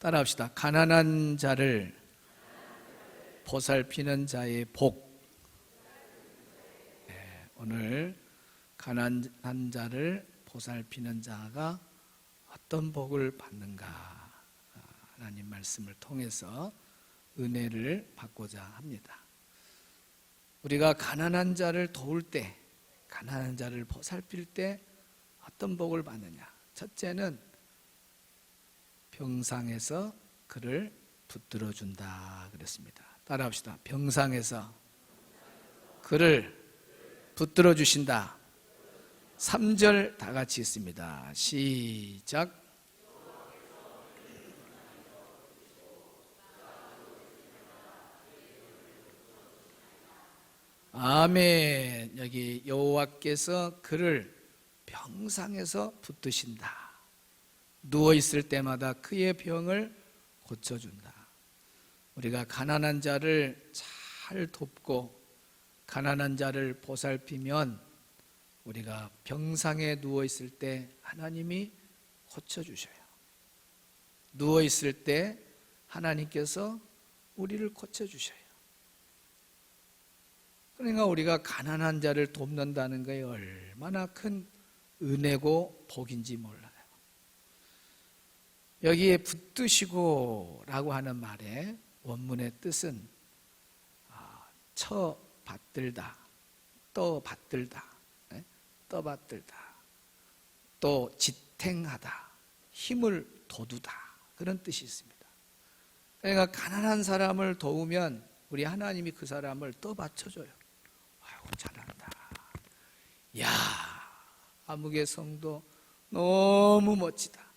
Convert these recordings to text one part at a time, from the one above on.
따라합시다. 가난한 자를 보살피는 자의 복. 오늘 가난한 자를 보살피는 자가 어떤 복을 받는가, 하나님 말씀을 통해서 은혜를 받고자 합니다. 우리가 가난한 자를 도울 때, 가난한 자를 보살필 때 어떤 복을 받느냐? 첫째는 병상에서 그를 붙들어 준다 그랬습니다. 따라합시다. 병상에서 그를 붙들어 주신다. 3절 다 같이 있습니다. 시작. 아멘. 여기 여호와께서 그를 병상에서 붙드신다. 누워있을 때마다 그의 병을 고쳐준다. 우리가 가난한 자를 잘 돕고 가난한 자를 보살피면 우리가 병상에 누워있을 때 하나님이 고쳐주셔요. 누워있을 때 하나님께서 우리를 고쳐주셔요. 그러니까 우리가 가난한 자를 돕는다는 것이 얼마나 큰 은혜고 복인지 몰라요. 여기에 붙드시고 라고 하는 말의 원문의 뜻은 쳐받들다, 떠받들다, 떠받들다, 또 지탱하다, 힘을 돋우다, 그런 뜻이 있습니다. 그러니까 가난한 사람을 도우면 우리 하나님이 그 사람을 떠받쳐줘요. 아이고 잘한다. 야, 아무개 성도 너무 멋지다.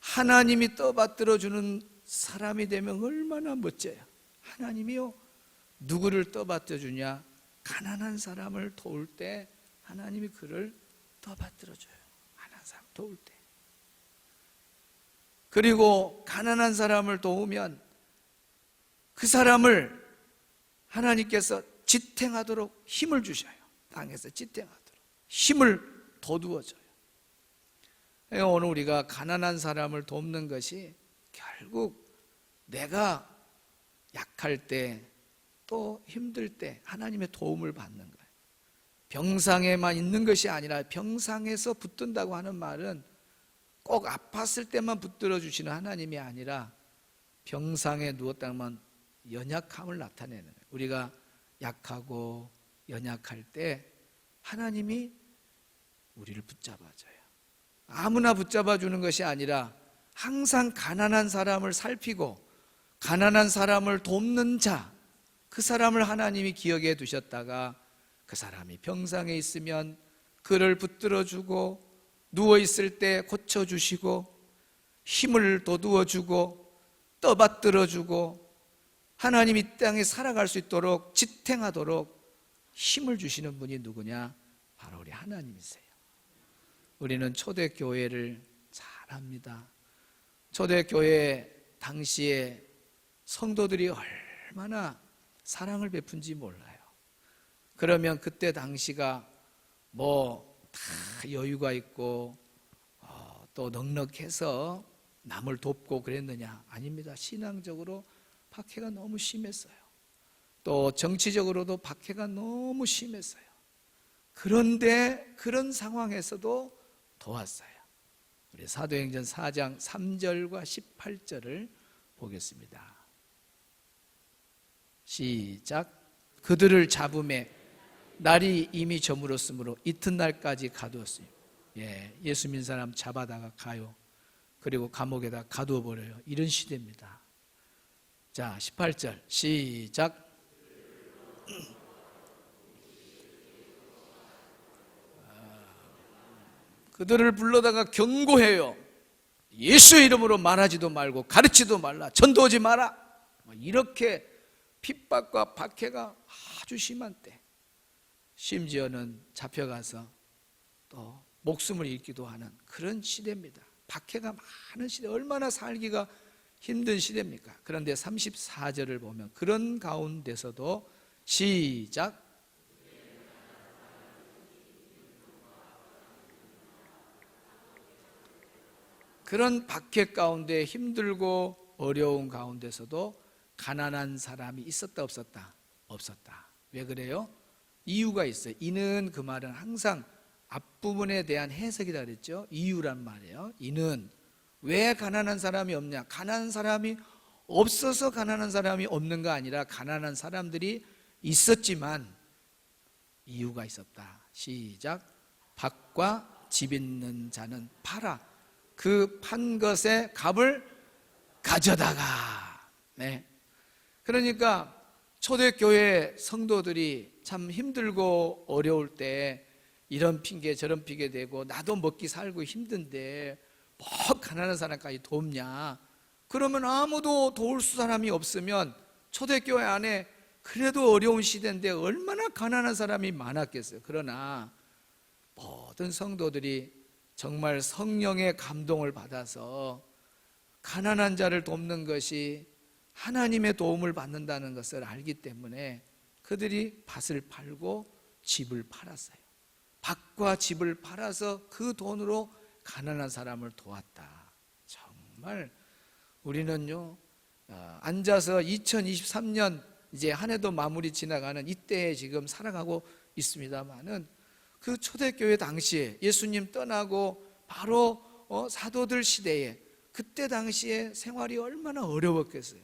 하나님이 떠받들어주는 사람이 되면 얼마나 멋져요. 하나님이요, 누구를 떠받들어주냐? 가난한 사람을 도울 때 하나님이 그를 떠받들어줘요. 가난한 사람 도울 때. 그리고 가난한 사람을 도우면 그 사람을 하나님께서 지탱하도록 힘을 주셔요. 땅에서 지탱하도록 힘을 돋우어줘요. 오늘 우리가 가난한 사람을 돕는 것이 결국 내가 약할 때, 또 힘들 때 하나님의 도움을 받는 거예요. 병상에만 있는 것이 아니라, 병상에서 붙든다고 하는 말은 꼭 아팠을 때만 붙들어 주시는 하나님이 아니라 병상에 누웠다면 연약함을 나타내는 거예요. 우리가 약하고 연약할 때 하나님이 우리를 붙잡아줘요. 아무나 붙잡아 주는 것이 아니라 항상 가난한 사람을 살피고 가난한 사람을 돕는 자, 그 사람을 하나님이 기억해 두셨다가 그 사람이 병상에 있으면 그를 붙들어 주고, 누워 있을 때 고쳐 주시고, 힘을 돋우어 주고, 떠받들어 주고, 하나님이 이 땅에 살아갈 수 있도록 지탱하도록 힘을 주시는 분이 누구냐? 바로 우리 하나님이세요. 우리는 초대교회를 잘합니다. 초대교회 당시에 성도들이 얼마나 사랑을 베푼지 몰라요. 그러면 그때 당시가 다 여유가 있고 또 넉넉해서 남을 돕고 그랬느냐? 아닙니다. 신앙적으로 박해가 너무 심했어요. 또 정치적으로도 박해가 너무 심했어요. 그런데 그런 상황에서도 도왔어요. 우리 사도행전 4장 3절과 18절을 보겠습니다. 시작. 그들을 잡음에 날이 이미 저물었으므로 이튿날까지 가두었어요. 예수 믿는 사람 잡아다가 가요. 그리고 감옥에다 가두어 버려요. 이런 시대입니다. 자, 18절 시작. 그들을 불러다가 경고해요. 예수의 이름으로 말하지도 말고 가르치도 말라, 전도하지 마라. 이렇게 핍박과 박해가 아주 심한 때, 심지어는 잡혀가서 또 목숨을 잃기도 하는 그런 시대입니다. 박해가 많은 시대, 얼마나 살기가 힘든 시대입니까? 그런데 34절을 보면 그런 가운데서도 시작. 그런 박해 가운데 힘들고 어려운 가운데서도 가난한 사람이 있었다 없었다? 없었다. 왜 그래요? 이유가 있어요. 이는 그 말은 항상 앞부분에 대한 해석이라 그랬죠. 이유란 말이에요. 이는 왜 가난한 사람이 없냐? 가난한 사람이 없어서 가난한 사람이 없는가 아니라 가난한 사람들이 있었지만 이유가 있었다. 시작. 밭과 집 있는 자는 팔아 그 판 것의 값을 가져다가. 네. 그러니까 초대교회 성도들이 참 힘들고 어려울 때 이런 핑계 저런 핑계 대고 나도 먹기 살고 힘든데 뭐 가난한 사람까지 돕냐? 그러면 아무도 도울 사람이 없으면 초대교회 안에 그래도 어려운 시대인데 얼마나 가난한 사람이 많았겠어요. 그러나 모든 성도들이 정말 성령의 감동을 받아서 가난한 자를 돕는 것이 하나님의 도움을 받는다는 것을 알기 때문에 그들이 밭을 팔고 집을 팔았어요. 밭과 집을 팔아서 그 돈으로 가난한 사람을 도왔다. 정말 우리는요, 앉아서 2023년 이제 한 해도 마무리 지나가는 이때에 지금 살아가고 있습니다만은 그 초대교회 당시에 예수님 떠나고 바로 사도들 시대에 그때 당시에 생활이 얼마나 어려웠겠어요.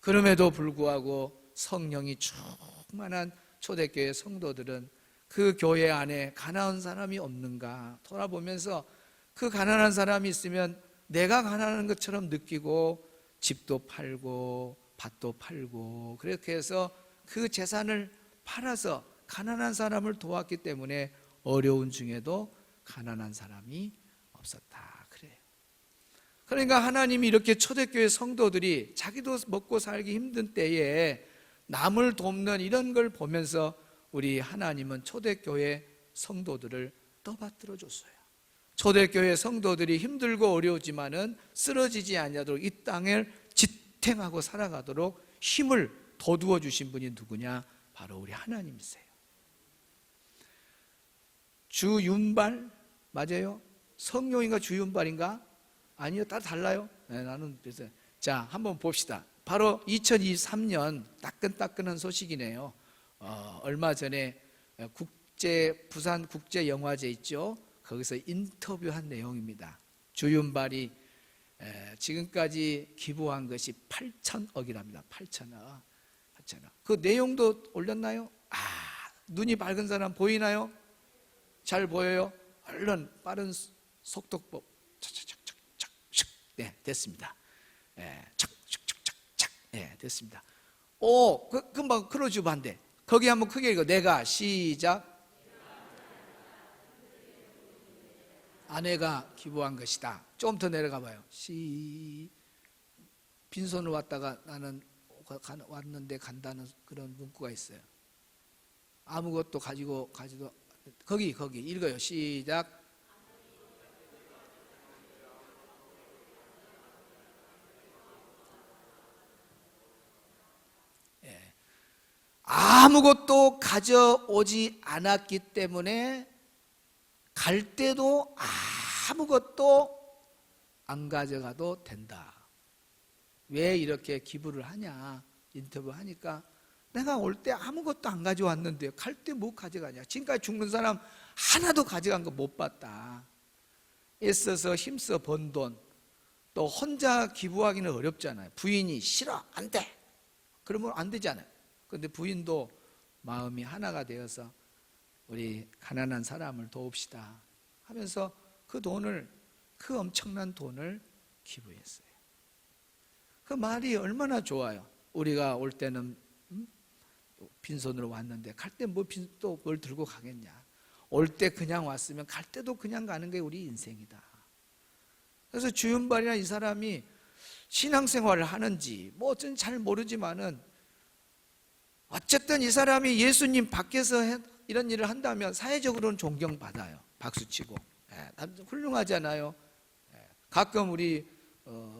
그럼에도 불구하고 성령이 충만한 초대교회 성도들은 그 교회 안에 가난한 사람이 없는가 돌아보면서 그 가난한 사람이 있으면 내가 가난한 것처럼 느끼고 집도 팔고 밭도 팔고 그렇게 해서 그 재산을 팔아서 가난한 사람을 도왔기 때문에 어려운 중에도 가난한 사람이 없었다. 그래요. 그러니까 하나님이 이렇게 초대교회 성도들이 자기도 먹고 살기 힘든 때에 남을 돕는 이런 걸 보면서 우리 하나님은 초대교회 성도들을 떠받들어 줬어요. 초대교회 성도들이 힘들고 어려우지만은 쓰러지지 아니하도록 이 땅을 지탱하고 살아가도록 힘을 돋우어 주신 분이 누구냐? 바로 우리 하나님이세요. 주윤발 맞아요? 성령인가 주윤발인가? 아니요, 다 달라요. 네, 나는 그래서 자 한번 봅시다. 바로 2023년 따끈따끈한 소식이네요. 얼마 전에 부산 국제영화제 있죠? 거기서 인터뷰한 내용입니다. 주윤발이 지금까지 기부한 것이 8천억이랍니다. 8천억. 그 내용도 올렸나요? 눈이 밝은 사람 보이나요? 잘 보여요? 얼른 빠른 속도법 착착착착착. 네, 됐습니다. 착착착착착. 네, 됐습니다. 금방 클로즈 반대. 거기 한번 크게 읽어. 내가 시작. 아내가 기부한 것이다. 좀 더 내려가 봐요. 빈손으로 왔다가 나는 왔는데 간다는 그런 문구가 있어요. 아무것도 가지고 거기 읽어요. 시작. 아무것도 가져오지 않았기 때문에 갈 때도 아무것도 안 가져가도 된다. 왜 이렇게 기부를 하냐? 인터뷰 하니까 내가 올 때 아무것도 안 가져왔는데 갈 때 뭐 가져가냐? 지금까지 죽는 사람 하나도 가져간 거 못 봤다. 애써서 힘써 번 돈, 또 혼자 기부하기는 어렵잖아요. 부인이 싫어, 안 돼. 그러면 안 되잖아요. 그런데 부인도 마음이 하나가 되어서 우리 가난한 사람을 도웁시다 하면서 그 엄청난 돈을 기부했어요. 그 말이 얼마나 좋아요. 우리가 올 때는 빈손으로 왔는데 갈 때 또 뭘 들고 가겠냐. 올 때 그냥 왔으면 갈 때도 그냥 가는 게 우리 인생이다. 그래서 주윤발이나 이 사람이 신앙생활을 하는지 뭐 어쩐지 잘 모르지만은 어쨌든 이 사람이 예수님 밖에서 이런 일을 한다면 사회적으로는 존경받아요. 박수치고. 훌륭하잖아요. 가끔 우리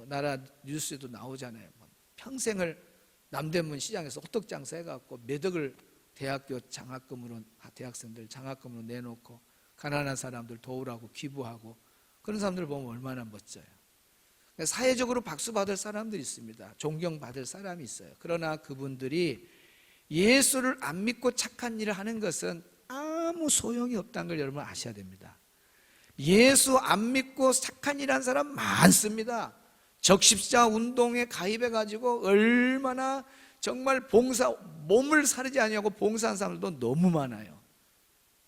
나라 뉴스에도 나오잖아요. 평생을 남대문 시장에서 호떡 장사 해갖고 몇 억을 대학생들 장학금으로 내놓고 가난한 사람들 도우라고 기부하고 그런 사람들 보면 얼마나 멋져요. 사회적으로 박수 받을 사람들이 있습니다. 존경받을 사람이 있어요. 그러나 그분들이 예수를 안 믿고 착한 일을 하는 것은 아무 소용이 없다는 걸 여러분 아셔야 됩니다. 예수 안 믿고 착한 일 한 사람 많습니다. 적십자 운동에 가입해가지고 얼마나 정말 몸을 사르지 아니하고 봉사한 사람들도 너무 많아요.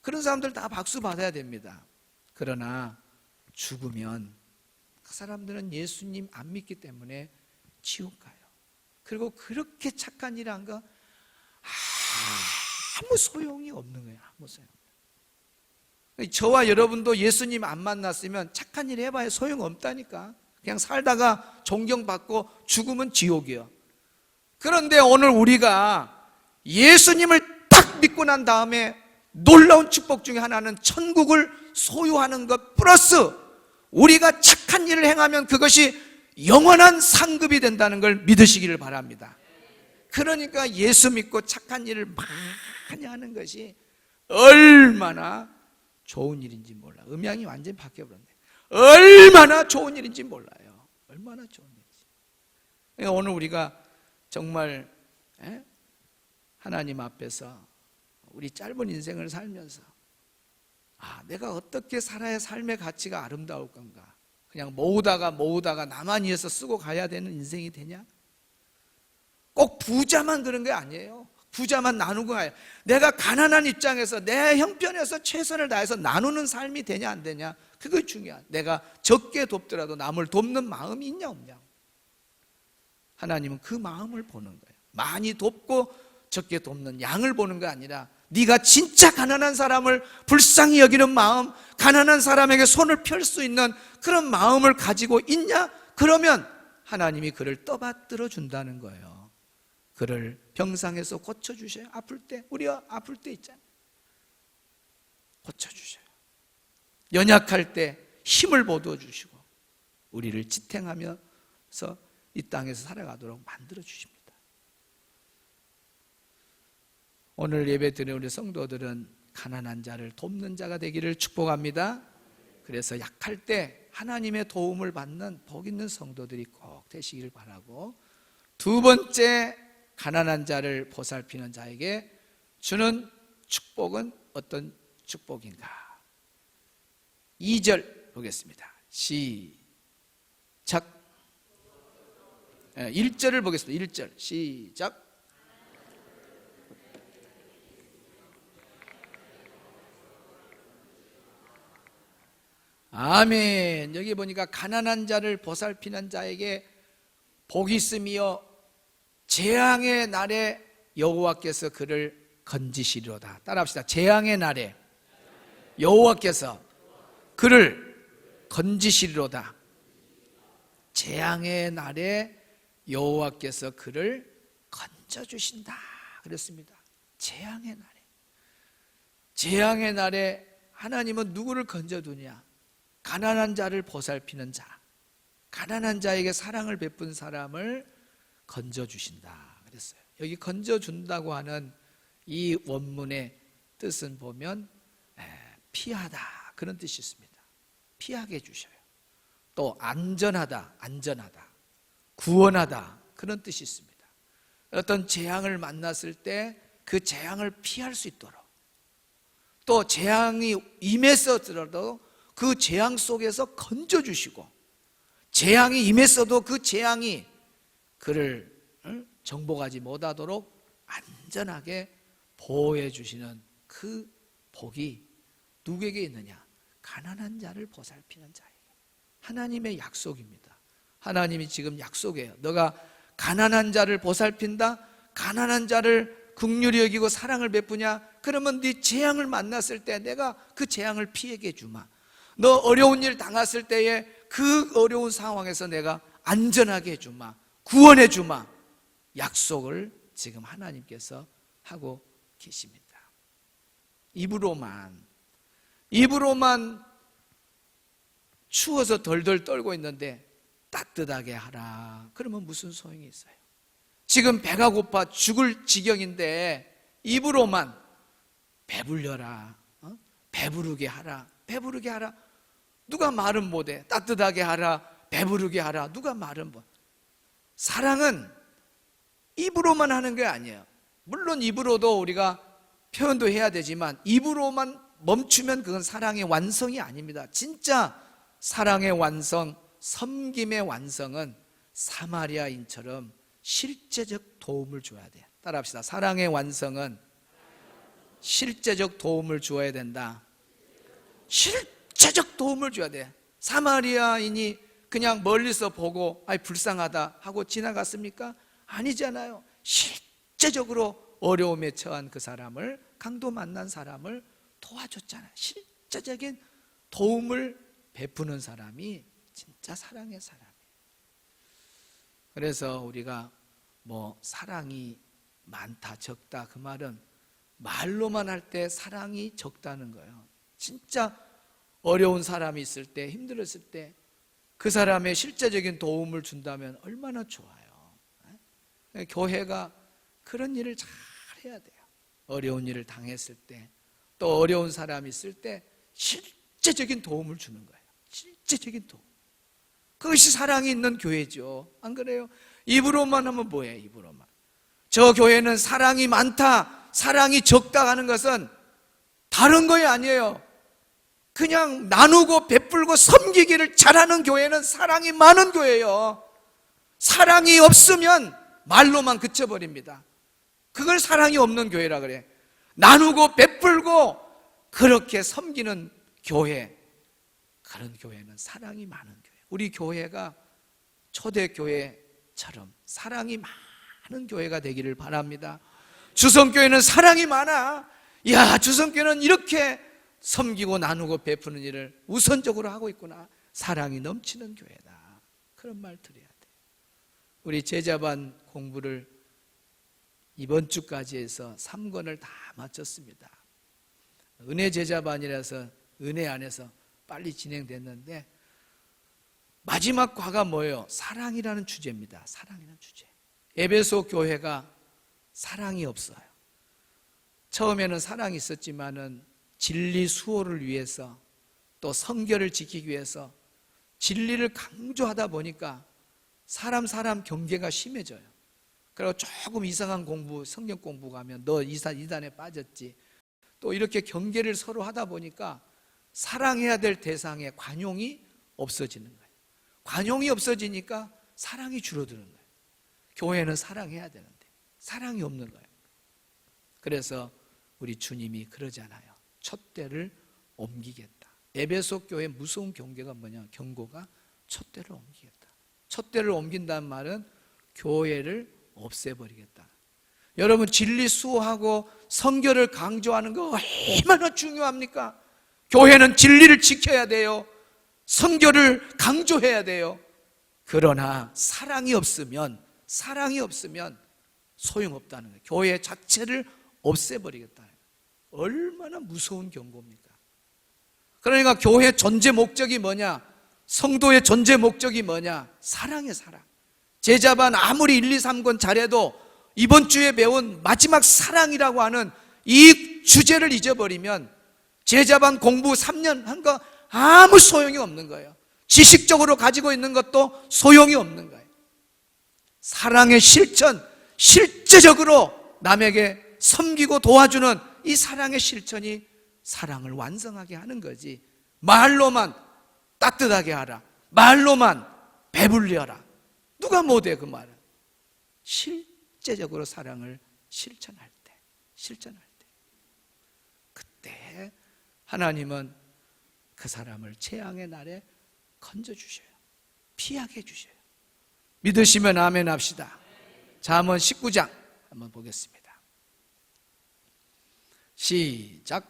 그런 사람들 다 박수 받아야 됩니다. 그러나 죽으면 그 사람들은 예수님 안 믿기 때문에 지옥 가요. 그리고 그렇게 착한 일 한 거 아무 소용이 없는 거예요. 아무 소용. 저와 여러분도 예수님 안 만났으면 착한 일 해봐야 소용없다니까. 그냥 살다가 존경받고 죽으면 지옥이에요. 그런데 오늘 우리가 예수님을 딱 믿고 난 다음에 놀라운 축복 중에 하나는 천국을 소유하는 것 플러스 우리가 착한 일을 행하면 그것이 영원한 상급이 된다는 걸 믿으시기를 바랍니다. 그러니까 예수 믿고 착한 일을 많이 하는 것이 얼마나 좋은 일인지 몰라. 음향이 완전히 바뀌어버렸네. 얼마나 좋은 일인지 몰라요. 얼마나 좋은 일인지. 그러니까 오늘 우리가 정말 하나님 앞에서 우리 짧은 인생을 살면서 내가 어떻게 살아야 삶의 가치가 아름다울 건가. 그냥 모으다가 나만 위해서 쓰고 가야 되는 인생이 되냐? 꼭 부자만 그런 게 아니에요. 부자만 나누고 가요. 내가 가난한 입장에서 내 형편에서 최선을 다해서 나누는 삶이 되냐 안 되냐, 그게 중요한. 내가 적게 돕더라도 남을 돕는 마음이 있냐 없냐. 하나님은 그 마음을 보는 거예요. 많이 돕고 적게 돕는 양을 보는 게 아니라 네가 진짜 가난한 사람을 불쌍히 여기는 마음, 가난한 사람에게 손을 펼 수 있는 그런 마음을 가지고 있냐? 그러면 하나님이 그를 떠받들어 준다는 거예요. 그를 병상에서 고쳐주셔요. 아플 때, 우리가 아플 때 있잖아요. 고쳐주셔요. 연약할 때 힘을 보도주시고 우리를 지탱하면서 이 땅에서 살아가도록 만들어주십니다. 오늘 예배 드리는 우리 성도들은 가난한 자를 돕는 자가 되기를 축복합니다. 그래서 약할 때 하나님의 도움을 받는 복 있는 성도들이 꼭 되시기를 바라고, 두 번째, 가난한 자를 보살피는 자에게 주는 축복은 어떤 축복인가? 2절 보겠습니다. 시작. 1절을 보겠습니다. 1절 시작. 아멘. 여기 보니까 가난한 자를 보살피는 자에게 복이 있으며 재앙의 날에 여호와께서 그를 건지시리로다. 따라합시다. 재앙의 날에 여호와께서 그를 건지시리로다. 재앙의 날에 여호와께서 그를 건져주신다 그랬습니다. 재앙의 날에 하나님은 누구를 건져두냐? 가난한 자를 보살피는 자, 가난한 자에게 사랑을 베푼 사람을 건져주신다 그랬어요. 여기 건져준다고 하는 이 원문의 뜻은 보면 피하다 그런 뜻이 있습니다. 피하게 해주셔요. 또 안전하다, 구원하다 그런 뜻이 있습니다. 어떤 재앙을 만났을 때 그 재앙을 피할 수 있도록, 또 재앙이 임했어도 그 재앙 속에서 건져주시고, 재앙이 임했어도 그 재앙이 그를 정복하지 못하도록 안전하게 보호해 주시는 그 복이 누구에게 있느냐? 가난한 자를 보살피는 자에게. 하나님의 약속입니다. 하나님이 지금 약속해요. 너가 가난한 자를 보살핀다, 가난한 자를 긍휼히 여기고 사랑을 베푸냐? 그러면 네 재앙을 만났을 때 내가 그 재앙을 피하게 해주마. 너 어려운 일 당했을 때에 그 어려운 상황에서 내가 안전하게 해주마, 구원해 주마. 약속을 지금 하나님께서 하고 계십니다. 입으로만 추워서 덜덜 떨고 있는데 따뜻하게 하라. 그러면 무슨 소용이 있어요? 지금 배가 고파 죽을 지경인데 입으로만 배불려라, 배부르게 하라. 누가 말은 못해. 따뜻하게 하라, 배부르게 하라. 누가 말은 뭐. 사랑은 입으로만 하는 게 아니에요. 물론 입으로도 우리가 표현도 해야 되지만 입으로만 멈추면 그건 사랑의 완성이 아닙니다. 진짜 사랑의 완성, 섬김의 완성은 사마리아인처럼 실제적 도움을 줘야 돼요. 따라합시다. 사랑의 완성은 실제적 도움을 주어야 된다. 실제적 도움을 줘야 돼. 사마리아인이 그냥 멀리서 보고 불쌍하다 하고 지나갔습니까? 아니잖아요. 실제적으로 어려움에 처한 그 사람을, 강도 만난 사람을 도와줬잖아요. 실제적인 도움을 베푸는 사람이 진짜 사랑의 사람이에요. 그래서 우리가 뭐 사랑이 많다 적다 그 말은 말로만 할 때 사랑이 적다는 거예요. 진짜 어려운 사람이 있을 때, 힘들었을 때 그 사람의 실제적인 도움을 준다면 얼마나 좋아요. 교회가 그런 일을 잘 해야 돼요. 어려운 일을 당했을 때, 또 어려운 사람이 있을 때 실제적인 도움을 주는 거예요. 실제적인 도움. 그것이 사랑이 있는 교회죠. 안 그래요? 입으로만 하면 뭐예요? 입으로만. 저 교회는 사랑이 많다, 사랑이 적다 하는 것은 다른 거이 아니에요. 그냥 나누고 베풀고 섬기기를 잘하는 교회는 사랑이 많은 교회예요. 사랑이 없으면 말로만 그쳐버립니다. 그걸 사랑이 없는 교회라 그래. 나누고 베풀고 그렇게 섬기는 교회, 그런 교회는 사랑이 많은 교회. 우리 교회가 초대교회처럼 사랑이 많은 교회가 되기를 바랍니다. 주성교회는 사랑이 많아. 야, 주성교회는 이렇게 섬기고 나누고 베푸는 일을 우선적으로 하고 있구나. 사랑이 넘치는 교회다. 그런 말 드려야 돼. 우리 제자반 공부를 이번 주까지 해서 3권을 다 마쳤습니다. 은혜 제자반이라서 은혜 안에서 빨리 진행됐는데 마지막 과가 뭐예요? 사랑이라는 주제입니다. 사랑이라는 주제. 에베소 교회가 사랑이 없어요. 처음에는 사랑이 있었지만은 진리 수호를 위해서 또 성결을 지키기 위해서 진리를 강조하다 보니까 사람 경계가 심해져요. 그리고 조금 이상한 공부, 성경 공부 가면 너 이단에 빠졌지. 또 이렇게 경계를 서로 하다 보니까 사랑해야 될 대상의 관용이 없어지는 거예요. 관용이 없어지니까 사랑이 줄어드는 거예요. 교회는 사랑해야 되는데 사랑이 없는 거예요. 그래서 우리 주님이 그러잖아요. 촛대를 옮기겠다. 에베소 교회 무서운 경고가 뭐냐? 경고가 촛대를 옮기겠다. 촛대를 옮긴다는 말은 교회를 없애버리겠다. 여러분, 진리 수호하고 성결을 강조하는 거 얼마나 중요합니까? 교회는 진리를 지켜야 돼요. 성결을 강조해야 돼요. 그러나 사랑이 없으면 소용없다는 거예요. 교회 자체를 없애버리겠다. 얼마나 무서운 경고입니까? 그러니까 교회의 존재 목적이 뭐냐? 성도의 존재 목적이 뭐냐? 사랑이에요, 사랑. 제자반 아무리 1, 2, 3권 잘해도 이번 주에 배운 마지막 사랑이라고 하는 이 주제를 잊어버리면 제자반 공부 3년 한 거 아무 소용이 없는 거예요. 지식적으로 가지고 있는 것도 소용이 없는 거예요. 사랑의 실천, 실제적으로 남에게 섬기고 도와주는 이 사랑의 실천이 사랑을 완성하게 하는 거지. 말로만 따뜻하게 하라, 말로만 배불리 하라, 누가 못해 그 말은. 실제적으로 사랑을 실천할 때 그때 하나님은 그 사람을 재앙의 날에 건져주셔요. 피하게 해주셔요. 믿으시면 아멘 합시다. 잠언 19장 한번 보겠습니다. 시작.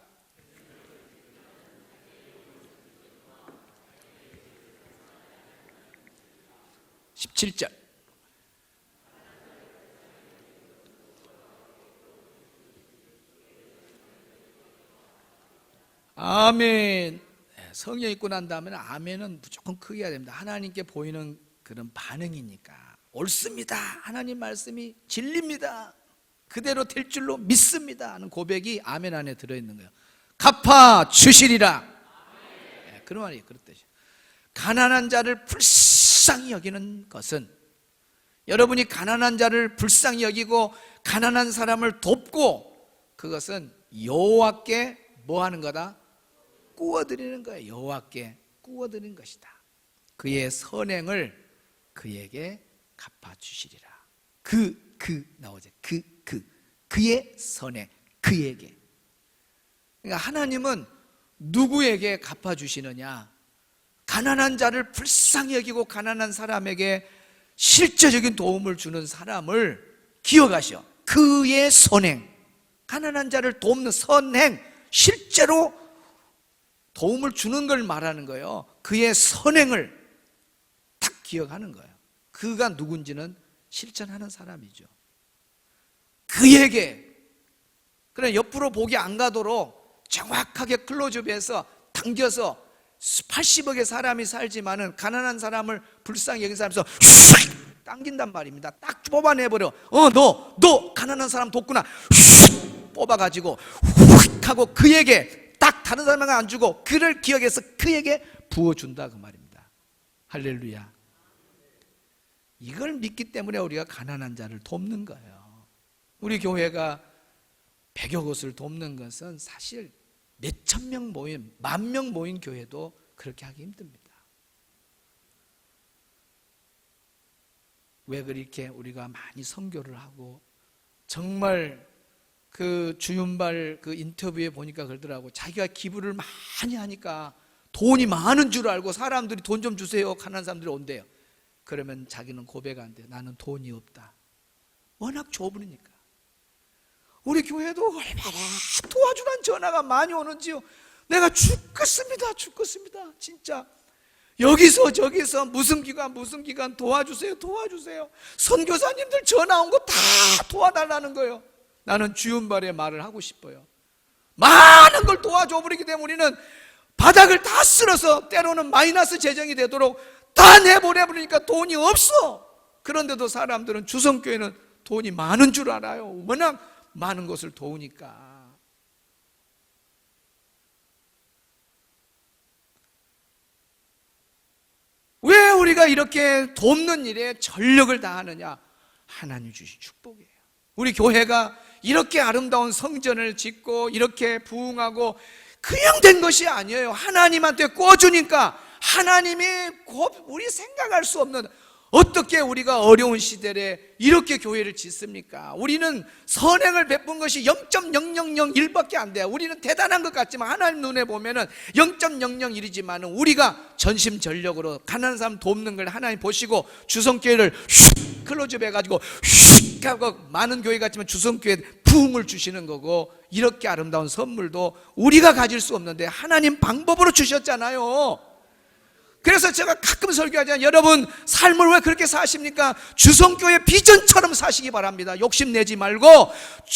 (17절) 아멘. 성경 읽고 난 다음에 아멘은 무조건 크게 해야 됩니다. 하나님께 보이는 그런 반응이니까. 옳습니다. 하나님 말씀이 진리입니다. 그대로 될 줄로 믿습니다 하는 고백이 아멘 안에 들어있는 거예요. 갚아 주시리라. 그런 말이에요. 그런 뜻이에요. 가난한 자를 불쌍히 불쌍히 여기는 것은, 여러분이 가난한 자를 불쌍히 여기고 가난한 사람을 돕고, 그것은 여호와께 뭐 하는 거다? 구워드리는 거예요. 여호와께 구워드리는 것이다. 그의 선행을 그에게 갚아주시리라. 나오죠. 그의 선행, 그에게. 그러니까 하나님은 누구에게 갚아주시느냐? 가난한 자를 불쌍히 여기고 가난한 사람에게 실제적인 도움을 주는 사람을 기억하셔. 그의 선행, 가난한 자를 돕는 선행, 실제로 도움을 주는 걸 말하는 거예요. 그의 선행을 딱 기억하는 거예요. 그가 누군지는 실천하는 사람이죠. 그에게, 그래 옆으로 보기 안 가도록 정확하게 클로즈업해서 당겨서 80억의 사람이 살지만은 가난한 사람을 불쌍히 여긴 사람에서 슉 당긴단 말입니다. 딱 뽑아내버려. 너 가난한 사람 돕구나. 슉 뽑아가지고 훅 하고 그에게 딱 다른 사람에게 안 주고 그를 기억해서 그에게 부어준다, 그 말입니다. 할렐루야. 이걸 믿기 때문에 우리가 가난한 자를 돕는 거예요. 우리 교회가 100여 곳을 돕는 것은 사실 몇천 명 모인, 10,000명 모인 교회도 그렇게 하기 힘듭니다. 왜 그렇게 우리가 많이 선교를 하고, 정말 그 주윤발 그 인터뷰에 보니까 그러더라고. 자기가 기부를 많이 하니까 돈이 많은 줄 알고 사람들이 돈 좀 주세요, 가난한 사람들이 온대요. 그러면 자기는 고백한대요. 나는 돈이 없다. 워낙 좁으니까. 우리 교회도 얼마나 도와주란 전화가 많이 오는지요. 내가 죽겠습니다. 진짜 여기서 저기서 무슨 기관 도와주세요. 선교사님들 전화 온 거 다 도와달라는 거예요. 나는 주윤발의 말을 하고 싶어요. 많은 걸 도와줘 버리기 때문에 우리는 바닥을 다 쓸어서 때로는 마이너스 재정이 되도록 다 내보내버리니까 돈이 없어. 그런데도 사람들은 주성교회는 돈이 많은 줄 알아요. 워낙 많은 것을 도우니까. 왜 우리가 이렇게 돕는 일에 전력을 다하느냐? 하나님 주신 축복이에요. 우리 교회가 이렇게 아름다운 성전을 짓고 이렇게 부흥하고 그냥 된 것이 아니에요. 하나님한테 꿔주니까 하나님이 우리 생각할 수 없는, 어떻게 우리가 어려운 시대에 이렇게 교회를 짓습니까? 우리는 선행을 베푼 것이 0.0001밖에 안 돼요. 우리는 대단한 것 같지만 하나님 눈에 보면은 0.001이지만 우리가 전심전력으로 가난한 사람 돕는 걸 하나님 보시고 주성교회를 슉 클로즈업 해가지고 슉 하고, 많은 교회 같지만 주성교회 부흥을 주시는 거고, 이렇게 아름다운 선물도 우리가 가질 수 없는데 하나님 방법으로 주셨잖아요. 그래서 제가 가끔 설교하잖아요. 여러분 삶을 왜 그렇게 사십니까? 주성교회 비전처럼 사시기 바랍니다. 욕심내지 말고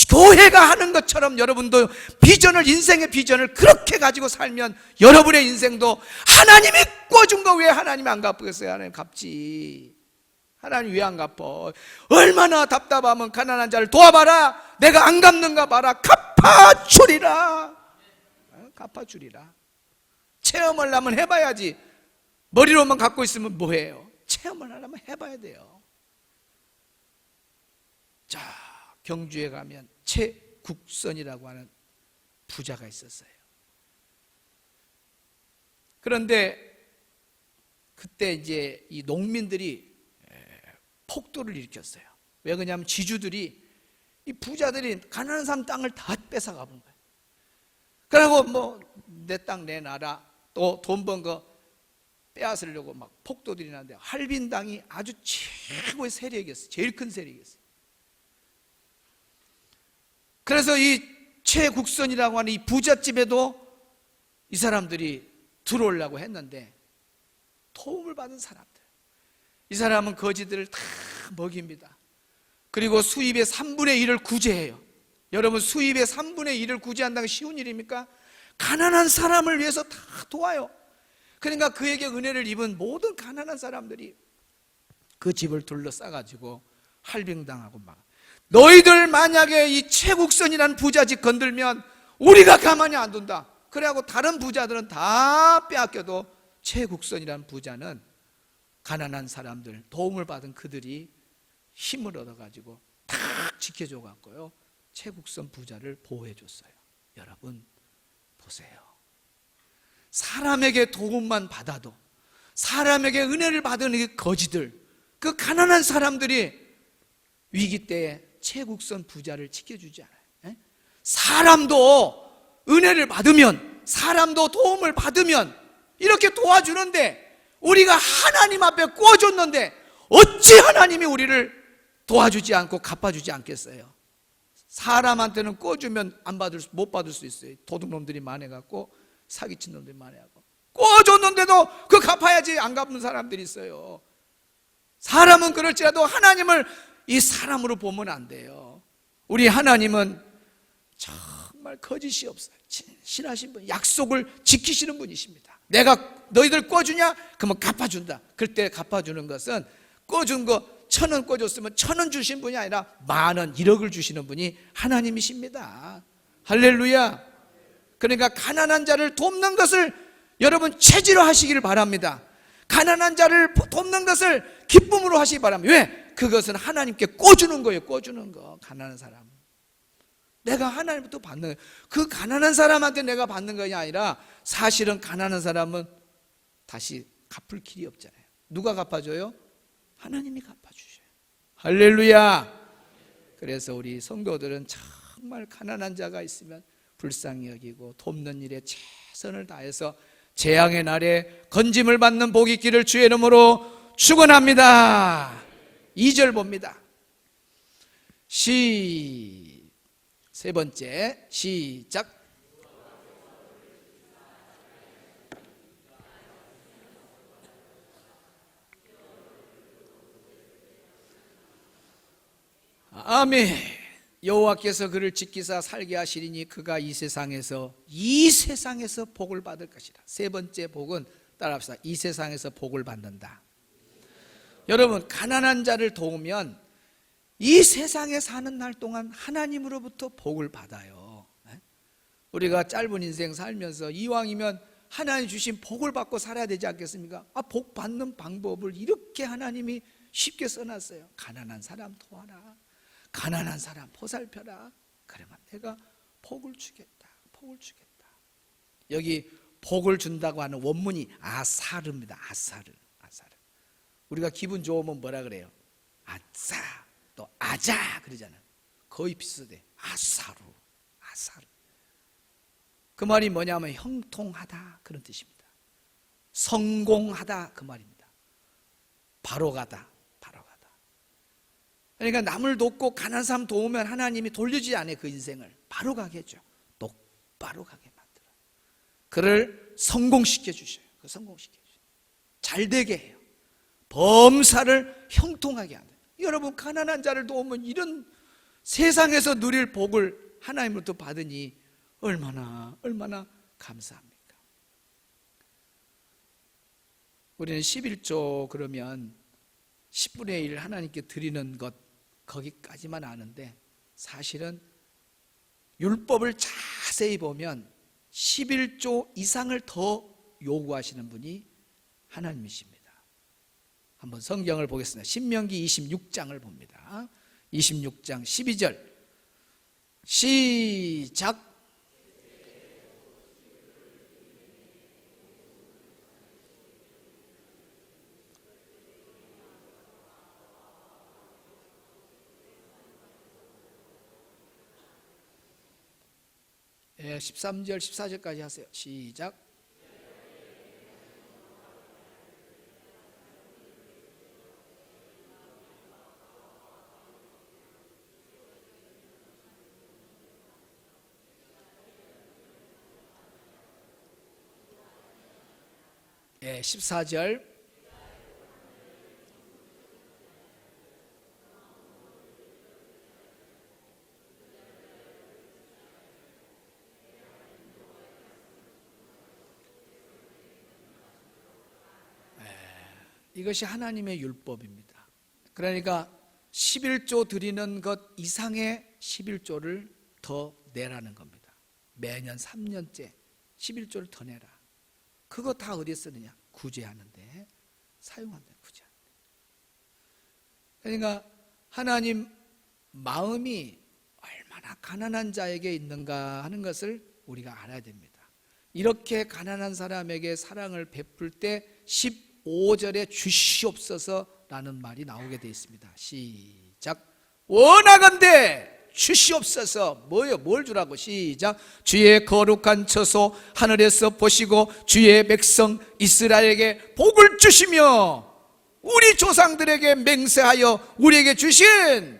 교회가 하는 것처럼 여러분도 비전을, 인생의 비전을 그렇게 가지고 살면 여러분의 인생도 하나님이 꿔준 거 왜 하나님이 안 갚겠어요? 하나님 갚지. 하나님 왜 안 갚어? 얼마나 답답하면 가난한 자를 도와봐라. 내가 안 갚는가 봐라. 갚아주리라. 체험을 하면 해봐야지. 머리로만 갖고 있으면 뭐해요? 체험을 하려면 해봐야 돼요. 자, 경주에 가면 최국선이라고 하는 부자가 있었어요. 그런데 그때 이제 이 농민들이 폭도를 일으켰어요. 왜 그러냐면 지주들이, 이 부자들이 가난한 사람 땅을 다 뺏어가 본 거예요. 그리고 뭐 내 땅 내놔라, 또 돈 번 거 빼앗으려고 막 폭도들이 나는데, 할빈당이 아주 최고의 세력이었어요. 제일 큰 세력이었어요. 그래서 이 최국선이라고 하는 이 부잣집에도 이 사람들이 들어오려고 했는데, 도움을 받은 사람들, 이 사람은 거지들을 다 먹입니다. 그리고 수입의 3분의 1을 구제해요. 여러분, 수입의 3분의 1을 구제한다는 게 쉬운 일입니까? 가난한 사람을 위해서 다 도와요. 그러니까 그에게 은혜를 입은 모든 가난한 사람들이 그 집을 둘러싸가지고 할병당하고 막, 너희들 만약에 이 최국선이라는 부잣집 건들면 우리가 가만히 안 둔다. 그래갖고 다른 부자들은 다 빼앗겨도 최국선이라는 부자는 가난한 사람들, 도움을 받은 그들이 힘을 얻어가지고 탁 지켜줘 갖고요 최국선 부자를 보호해 줬어요. 여러분 보세요. 사람에게 도움만 받아도, 사람에게 은혜를 받은 그 거지들, 그 가난한 사람들이 위기 때에 최국선 부자를 지켜주지 않아요. 사람도 은혜를 받으면, 사람도 도움을 받으면 이렇게 도와주는데, 우리가 하나님 앞에 구워줬는데 어찌 하나님이 우리를 도와주지 않고 갚아주지 않겠어요? 사람한테는 꿔주면 못 받을 수 있어요. 도둑놈들이 많아갖고, 사기친 놈들이 많아갖고, 꿔줬는데도 그 갚아야지 안 갚는 사람들이 있어요. 사람은 그럴지라도 하나님을 이 사람으로 보면 안 돼요. 우리 하나님은 정말 거짓이 없어요. 신하신 분, 약속을 지키시는 분이십니다. 내가 너희들 꿔주냐? 그러면 갚아준다. 그때 갚아주는 것은, 꿔준 거 1,000원 꿔줬으면 1,000원 주신 분이 아니라 10,000원, 1억을 주시는 분이 하나님이십니다. 할렐루야. 그러니까 가난한 자를 돕는 것을 여러분 체질로 하시기를 바랍니다. 가난한 자를 돕는 것을 기쁨으로 하시기 바랍니다. 왜? 그것은 하나님께 꿔주는 거예요. 꿔주는 거. 가난한 사람, 내가 하나님부터 받는 거예요. 그 가난한 사람한테 내가 받는 것이 아니라, 사실은 가난한 사람은 다시 갚을 길이 없잖아요. 누가 갚아줘요? 하나님이 갚아주셔요. 할렐루야. 그래서 우리 성도들은 정말 가난한 자가 있으면 불쌍히 여기고 돕는 일에 최선을 다해서 재앙의 날에 건짐을 받는 복이 있기를 주의 이름으로 축원합니다. 2절 봅니다. 세 번째 시작. 아멘. 여호와께서 그를 지키사 살게 하시리니 그가 이 세상에서 복을 받을 것이라. 세 번째 복은 따라합시다. 이 세상에서 복을 받는다. 여러분, 가난한 자를 도우면 이 세상에 사는 날 동안 하나님으로부터 복을 받아요. 우리가 짧은 인생 살면서 이왕이면 하나님 주신 복을 받고 살아야 되지 않겠습니까? 복 받는 방법을 이렇게 하나님이 쉽게 써놨어요. 가난한 사람 도와라, 가난한 사람 보살펴라. 그러면 내가 복을 주겠다, 복을 주겠다. 여기 복을 준다고 하는 원문이 아사르입니다. 아사르. 우리가 기분 좋으면 뭐라 그래요? 아싸, 또 아자 그러잖아요. 거의 비슷해. 아사루. 그 말이 뭐냐면 형통하다 그런 뜻입니다. 성공하다 그 말입니다. 바로 가다. 그러니까 남을 돕고 가난한 사람 도우면 하나님이 돌려주지 않아요. 그 인생을 바로 가게 해줘. 똑바로 가게 만들어. 그를 성공시켜 주셔요. 잘 되게 해요. 범사를 형통하게 한다. 여러분, 가난한 자를 도우면 이런 세상에서 누릴 복을 하나님으로부터 받으니 얼마나 감사합니까? 우리는 11조 그러면 10분의 1 하나님께 드리는 것, 거기까지만 아는데, 사실은 율법을 자세히 보면 11조 이상을 더 요구하시는 분이 하나님이십니다. 한번 성경을 보겠습니다. 신명기 26장을 봅니다. 26장 12절 시작. 예, 13절 14절까지 하세요. 시작. 예, 14절. 이것이 하나님의 율법입니다. 그러니까 11조 드리는 것 이상의 11조를 더 내라는 겁니다. 매년 3년째 11조를 더 내라. 그거 다 어디에 쓰느냐? 구제하는데 사용한다. 굳이. 그러니까 하나님 마음이 얼마나 가난한 자에게 있는가 하는 것을 우리가 알아야 됩니다. 이렇게 가난한 사람에게 사랑을 베풀 때 15절에 주시옵소서라는 말이 나오게 되어 있습니다. 시작. 원하건대 주시옵소서. 뭐예요? 뭘 주라고? 시작. 주의 거룩한 처소 하늘에서 보시고 주의 백성 이스라엘에게 복을 주시며 우리 조상들에게 맹세하여 우리에게 주신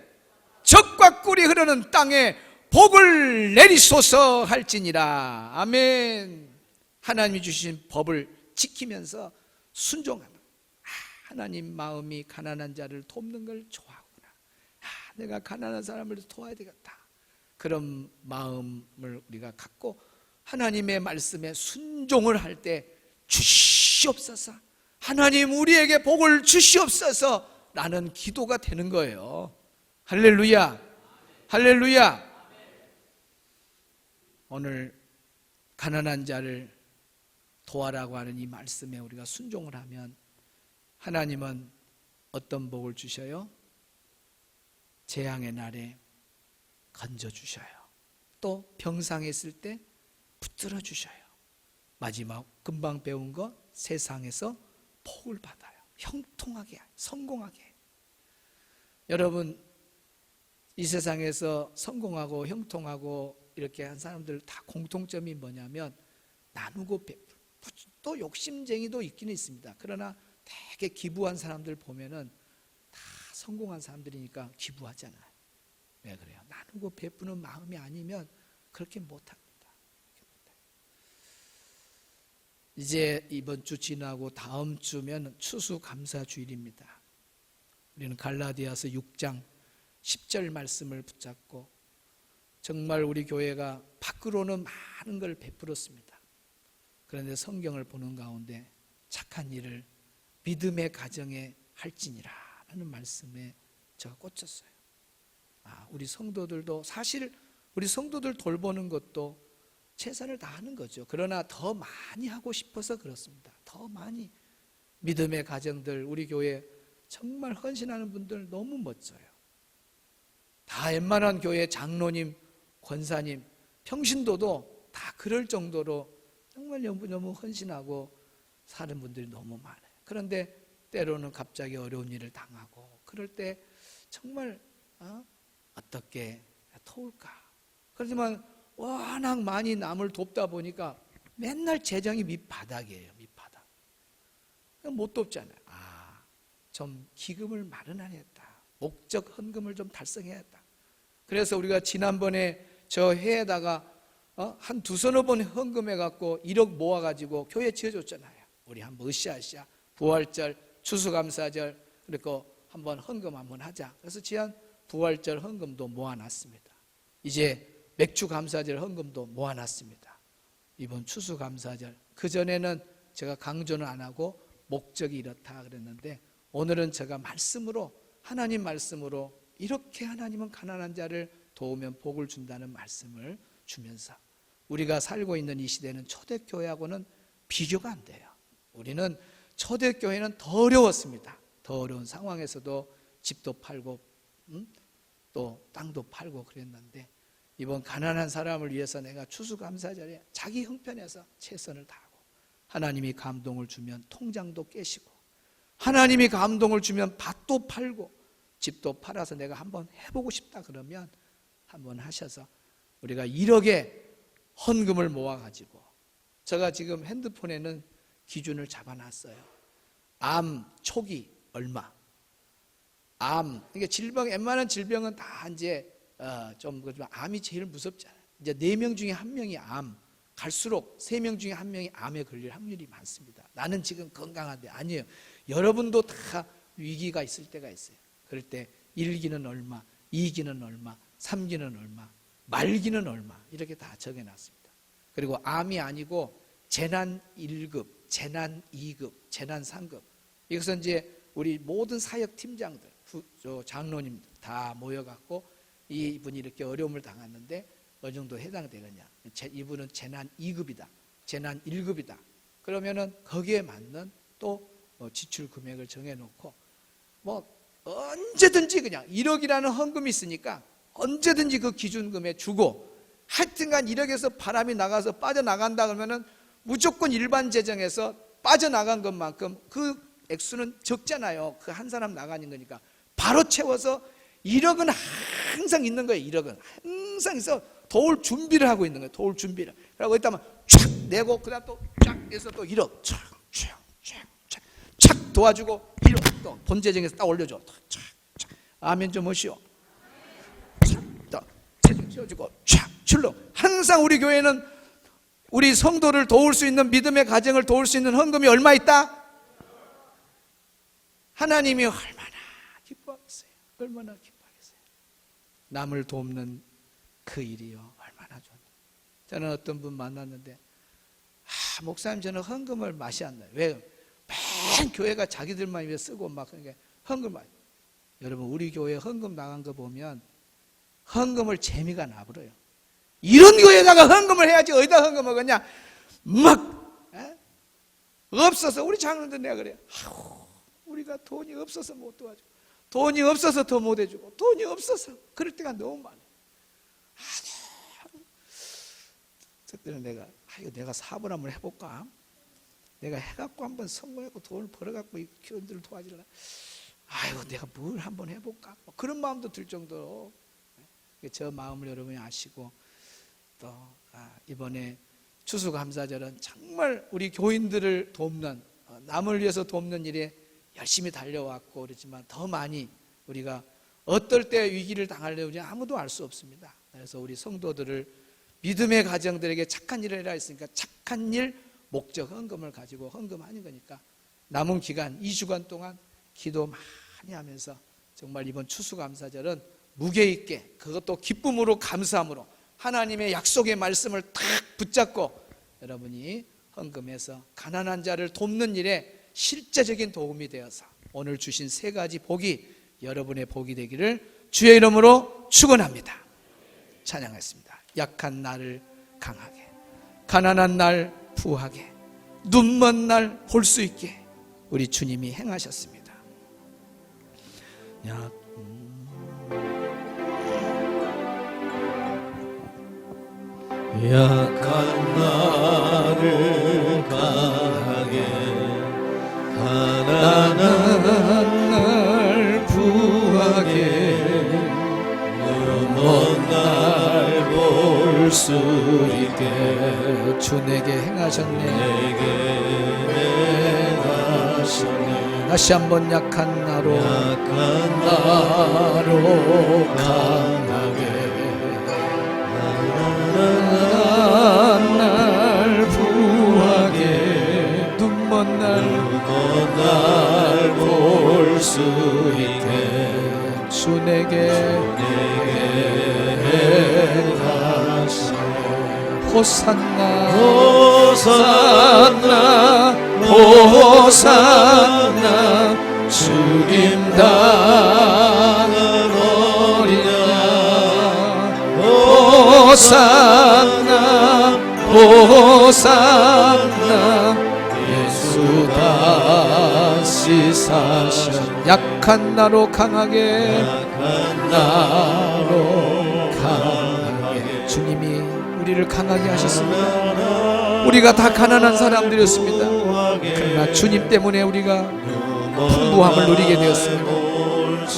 젖과 꿀이 흐르는 땅에 복을 내리소서 할지니라. 아멘. 하나님이 주신 법을 지키면서 순종하는, 하나님 마음이 가난한 자를 돕는 걸 좋아하구나. 내가 가난한 사람을 도와야 되겠다. 그런 마음을 우리가 갖고 하나님의 말씀에 순종을 할 때 주시옵소서, 하나님 우리에게 복을 주시옵소서 라는 기도가 되는 거예요. 할렐루야, 할렐루야. 오늘 가난한 자를 도와라고 하는 이 말씀에 우리가 순종을 하면 하나님은 어떤 복을 주셔요? 재앙의 날에 건져주셔요. 또 병상에 있을 때 붙들어 주셔요. 마지막 금방 배운 거, 세상에서 복을 받아요. 형통하게, 성공하게. 여러분, 이 세상에서 성공하고 형통하고 이렇게 한 사람들 다 공통점이 뭐냐면 나누고 베풀. 또 욕심쟁이도 있기는 있습니다. 그러나 되게 기부한 사람들 보면은 다 성공한 사람들이니까 기부하잖아요. 왜 그래요? 나누고 베푸는 마음이 아니면 그렇게 못합니다. 이제 이번 주 지나고 다음 주면 추수감사주일입니다. 우리는 갈라디아서 6장 10절 말씀을 붙잡고 정말 우리 교회가 밖으로는 많은 걸 베풀었습니다. 그런데 성경을 보는 가운데 착한 일을 믿음의 가정에 할지니라 라는 말씀에 제가 꽂혔어요. 우리 성도들도 사실 우리 성도들 돌보는 것도 최선을 다하는 거죠. 그러나 더 많이 하고 싶어서 그렇습니다. 더 많이. 믿음의 가정들, 우리 교회 정말 헌신하는 분들 너무 멋져요. 다 웬만한 교회 장로님, 권사님, 평신도도 다 그럴 정도로 정말 너무 헌신하고 사는 분들이 너무 많아요. 그런데 때로는 갑자기 어려운 일을 당하고 그럴 때 정말 어떻게 도울까? 그렇지만 워낙 많이 남을 돕다 보니까 맨날 재정이 밑바닥이에요. 밑바닥. 못 돕잖아요. 좀 기금을 마련하겠다. 목적 헌금을 좀 달성해야겠다. 그래서 우리가 지난번에 저 해에다가 한 두서너 번 헌금해갖고 1억 모아가지고 교회 지어줬잖아요. 우리 한번 으쌰으쌰 부활절, 추수감사절 그리고 한번 헌금 한번 하자. 그래서 지난 부활절 헌금도 모아놨습니다. 이제 맥주 감사절 헌금도 모아놨습니다. 이번 추수감사절. 그전에는 제가 강조는 안 하고 목적이 이렇다 그랬는데 오늘은 제가 말씀으로, 하나님 말씀으로 이렇게 하나님은 가난한 자를 도우면 복을 준다는 말씀을 주면서 우리가 살고 있는 이 시대는 초대교회하고는 비교가 안 돼요. 우리는 초대교회는 더 어려웠습니다. 더 어려운 상황에서도 집도 팔고 또 땅도 팔고 그랬는데 이번 가난한 사람을 위해서 내가 추수감사절에 자기 형편에서 최선을 다하고 하나님이 감동을 주면 통장도 깨시고 하나님이 감동을 주면 밭도 팔고 집도 팔아서 내가 한번 해보고 싶다 그러면 한번 하셔서 우리가 1억의 헌금을 모아가지고 제가 지금 핸드폰에는 기준을 잡아놨어요. 암 초기 얼마, 그러니까 질병, 웬만한 질병은 다 이제 좀 그렇지만 암이 제일 무섭잖아요. 이제 4명 중에 1명이 갈수록 3명 중에 1명이 암에 걸릴 확률이 많습니다. 나는 지금 건강한데 아니에요. 여러분도 다 위기가 있을 때가 있어요. 그럴 때 1기는 얼마, 2기는 얼마, 3기는 얼마, 말기는 얼마 이렇게 다 적어놨습니다. 그리고 암이 아니고 재난 1급, 재난 2급, 재난 3급 이것은 이제 우리 모든 사역 팀장들, 장로님들 다 모여갖고 이분이 이렇게 어려움을 당했는데 어느 정도 해당되느냐. 이분은 재난 2급이다. 재난 1급이다. 그러면은 거기에 맞는 또 지출 금액을 정해놓고 언제든지 그냥 1억이라는 헌금이 있으니까 언제든지 그 기준금에 주고, 하여튼간 1억에서 바람이 나가서 빠져나간다 그러면은 무조건 일반 재정에서 빠져나간 것만큼 그 액수는 적잖아요. 그 한 사람 나가는 거니까 바로 채워서 1억은 항상 있는 거예요. 1억은 항상 있어 도울 준비를 하고 있는 거예요. 도울 준비를. 그리고 일단 촥 내고 그다음 또 쫙 해서 또 1억 촥 도와주고 1억 또 본재정에서 딱 올려줘. 촥 아멘 좀 하시오. 또 재정 지어주고 촥 줄로. 항상 우리 교회는 우리 성도를 도울 수 있는, 믿음의 가정을 도울 수 있는 헌금이 얼마 있다? 하나님이 얼마나 기뻐하겠어요. 얼마나 기뻐하겠어요. 남을 돕는 그 일이요 얼마나 좋은지. 저는 어떤 분 만났는데 목사님 저는 헌금을 맛이 안 나요. 왜? 맨 교회가 자기들만 위해 쓰고 막 그러니까 헌금 맛. 여러분 우리 교회 헌금 나간 거 보면 헌금을 재미가 나버려요. 이런 교회다가 헌금을 해야지 어디다 헌금을 하겠냐. 막 없어서 우리 장로들 내가 그래요. 우리가 돈이 없어서 못 도와주고, 돈이 없어서 더 못 해주고, 돈이 없어서 그럴 때가 너무 많아요. 그때는 내가 사업을 한번 해볼까? 내가 해갖고 한번 성공하고 돈을 벌어갖고 이 교인들을 도와주려. 내가 뭘 한번 해볼까? 그런 마음도 들 정도로 저 마음을 여러분이 아시고, 또 이번에 추수감사절은 정말 우리 교인들을 돕는, 남을 위해서 돕는 일에 열심히 달려왔고 그렇지만 더 많이 우리가 어떨 때 위기를 당하려는지 아무도 알 수 없습니다. 그래서 우리 성도들을 믿음의 가정들에게 착한 일을 해라 했으니까 착한 일, 목적, 헌금을 가지고 헌금하는 거니까 남은 기간 2주간 동안 기도 많이 하면서 정말 이번 추수감사절은 무게 있게, 그것도 기쁨으로 감사함으로 하나님의 약속의 말씀을 탁 붙잡고 여러분이 헌금해서 가난한 자를 돕는 일에 실제적인 도움이 되어서 오늘 주신 3가지 복이 여러분의 복이 되기를 주의 이름으로 축원합니다. 찬양하겠습니다. 약한 날을 강하게, 가난한 날 부하게, 눈먼 날 볼 수 있게 우리 주님이 행하셨습니다. 약한 나를 강하게, 가난한 날 부하게, 눈먼 날 볼 수 있게 주 내게 행하셨네. 내게 행하셨네. 다시 한번 약한 나로 강하게, 가난한 날 부하게, 눈먼 날 볼 수 있게 주 내게 행하시네. 호산나 호산나 호산나 주님 당은 어린 양. 호산나 호산나 예수 다시 사셨네. 약한 나로 강하게, 약한 나로 강하게. 주님이 우리를 강하게 하셨습니다. 우리가 다 가난한 사람들이었습니다. 그러나 주님 때문에 우리가 풍부함을 누리게 되었습니다.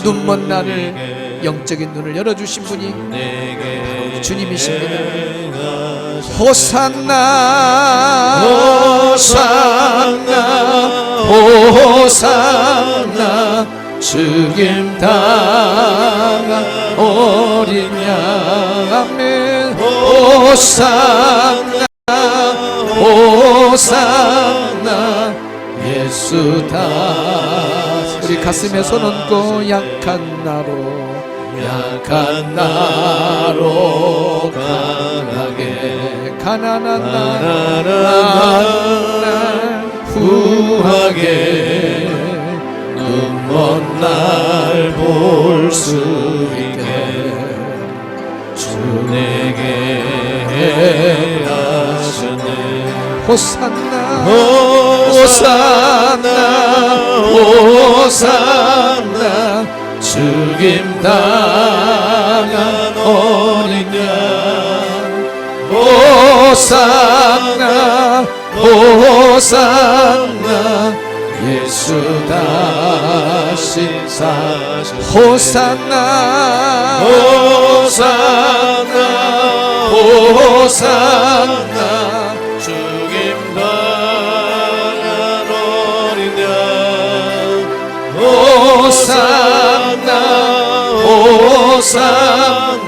눈먼 나를, 영적인 눈을 열어주신 분이 바로 주님이십니다. 호산나 호산나 호산나 주님 당한 어린 양. 아멘. 호산나 호산나 예수 다. 우리 가슴에 손 얹고 약한 나로 강하게, 가난한 날 후하게, 눈먼 날 볼 수 있게 주 내게 하셨네. 호산나 호산나 호산나 죽임 당한 어린 양 호산나 호산나 예수 다시 사시 호산나 호산나 호산나 죽임 당한 어린 양 호산나 호산나